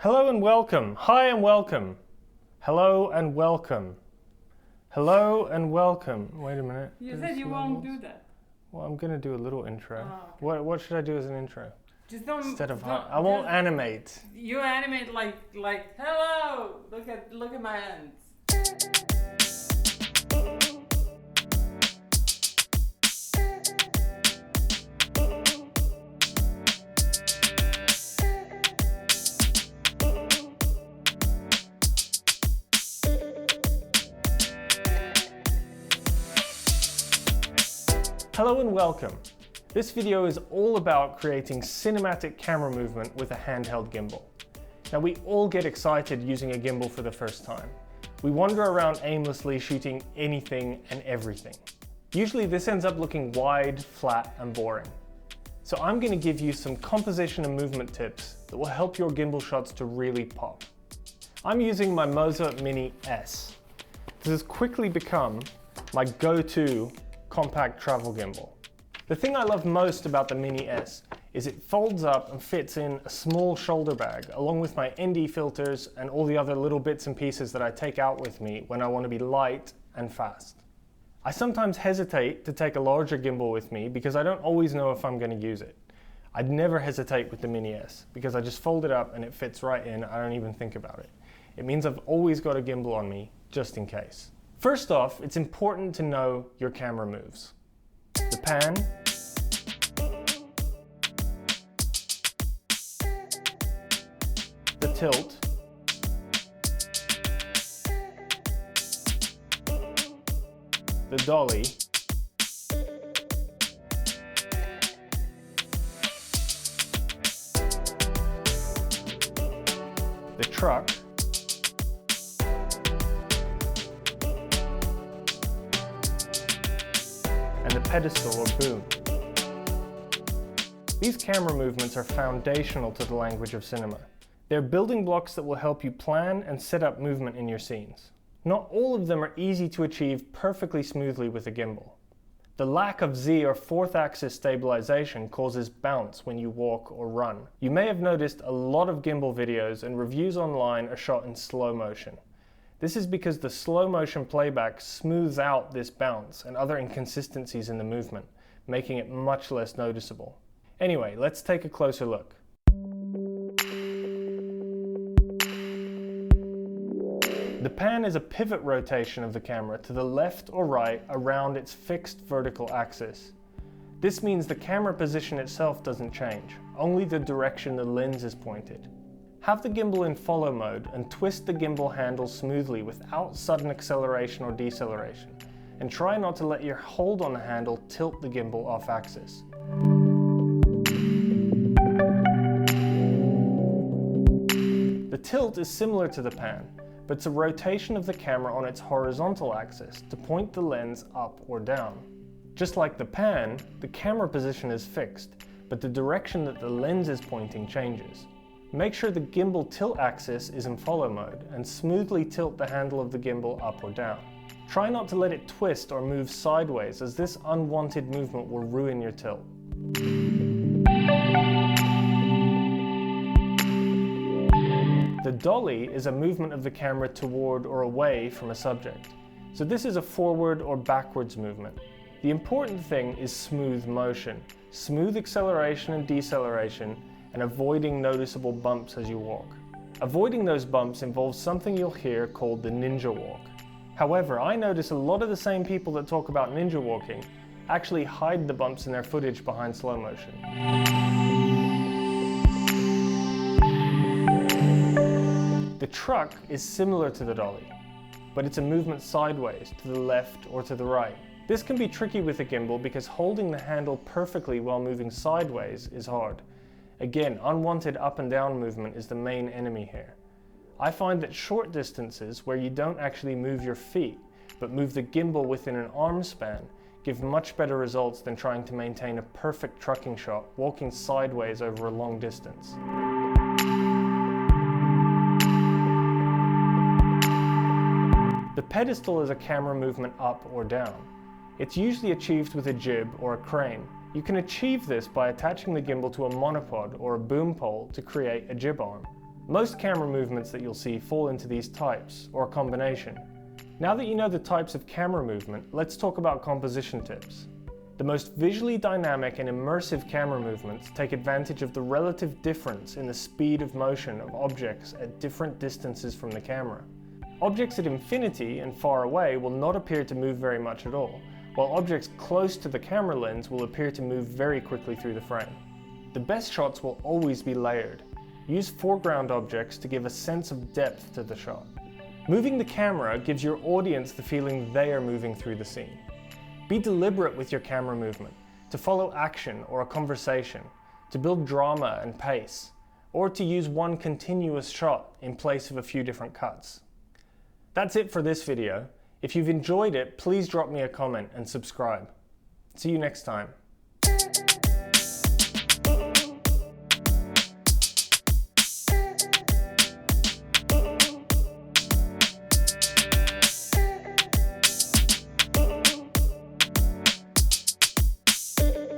Hello and welcome. Hi and welcome. Hello and welcome. Hello and welcome. Wait a minute. You said you won't do that. Well, I'm gonna do a little intro. Oh, okay. What should I do as an intro? Just don't. Instead of don't, I won't animate. You animate like hello. Look at my hands. Hello and welcome. This video is all about creating cinematic camera movement with a handheld gimbal. Now we all get excited using a gimbal for the first time. We wander around aimlessly shooting anything and everything. Usually this ends up looking wide, flat and boring. So I'm going to give you some composition and movement tips that will help your gimbal shots to really pop. I'm using my Moza Mini-S. This has quickly become my go-to compact travel gimbal. The thing I love most about the Mini-S is it folds up and fits in a small shoulder bag along with my ND filters and all the other little bits and pieces that I take out with me when I want to be light and fast. I sometimes hesitate to take a larger gimbal with me because I don't always know if I'm going to use it. I'd never hesitate with the Mini-S because I just fold it up and it fits right in. I don't even think about it. It means I've always got a gimbal on me just in case. First off, it's important to know your camera moves. The pan, the tilt, the dolly, the truck, and the pedestal or boom. These camera movements are foundational to the language of cinema. They're building blocks that will help you plan and set up movement in your scenes. Not all of them are easy to achieve perfectly smoothly with a gimbal. The lack of Z or fourth axis stabilization causes bounce when you walk or run. You may have noticed a lot of gimbal videos and reviews online are shot in slow motion. This is because the slow motion playback smooths out this bounce and other inconsistencies in the movement, making it much less noticeable. Anyway, let's take a closer look. The pan is a pivot rotation of the camera to the left or right around its fixed vertical axis. This means the camera position itself doesn't change, only the direction the lens is pointed. Have the gimbal in follow mode and twist the gimbal handle smoothly without sudden acceleration or deceleration, and try not to let your hold on the handle tilt the gimbal off axis. The tilt is similar to the pan, but it's a rotation of the camera on its horizontal axis to point the lens up or down. Just like the pan, the camera position is fixed, but the direction that the lens is pointing changes. Make sure the gimbal tilt axis is in follow mode and smoothly tilt the handle of the gimbal up or down. Try not to let it twist or move sideways, as this unwanted movement will ruin your tilt. The dolly is a movement of the camera toward or away from a subject. So this is a forward or backwards movement. The important thing is smooth motion, smooth acceleration and deceleration, and avoiding noticeable bumps as you walk. Avoiding those bumps involves something you'll hear called the ninja walk. However, I notice a lot of the same people that talk about ninja walking actually hide the bumps in their footage behind slow motion. The truck is similar to the dolly, but it's a movement sideways, to the left or to the right. This can be tricky with a gimbal because holding the handle perfectly while moving sideways is hard. Again, unwanted up and down movement is the main enemy here. I find that short distances where you don't actually move your feet, but move the gimbal within an arm span, give much better results than trying to maintain a perfect trucking shot walking sideways over a long distance. The pedestal is a camera movement up or down. It's usually achieved with a jib or a crane. You can achieve this by attaching the gimbal to a monopod or a boom pole to create a jib arm. Most camera movements that you'll see fall into these types, or a combination. Now that you know the types of camera movement, let's talk about composition tips. The most visually dynamic and immersive camera movements take advantage of the relative difference in the speed of motion of objects at different distances from the camera. Objects at infinity and far away will not appear to move very much at all, while objects close to the camera lens will appear to move very quickly through the frame. The best shots will always be layered. Use foreground objects to give a sense of depth to the shot. Moving the camera gives your audience the feeling they are moving through the scene. Be deliberate with your camera movement, to follow action or a conversation, to build drama and pace, or to use one continuous shot in place of a few different cuts. That's it for this video. If you've enjoyed it, please drop me a comment and subscribe. See you next time.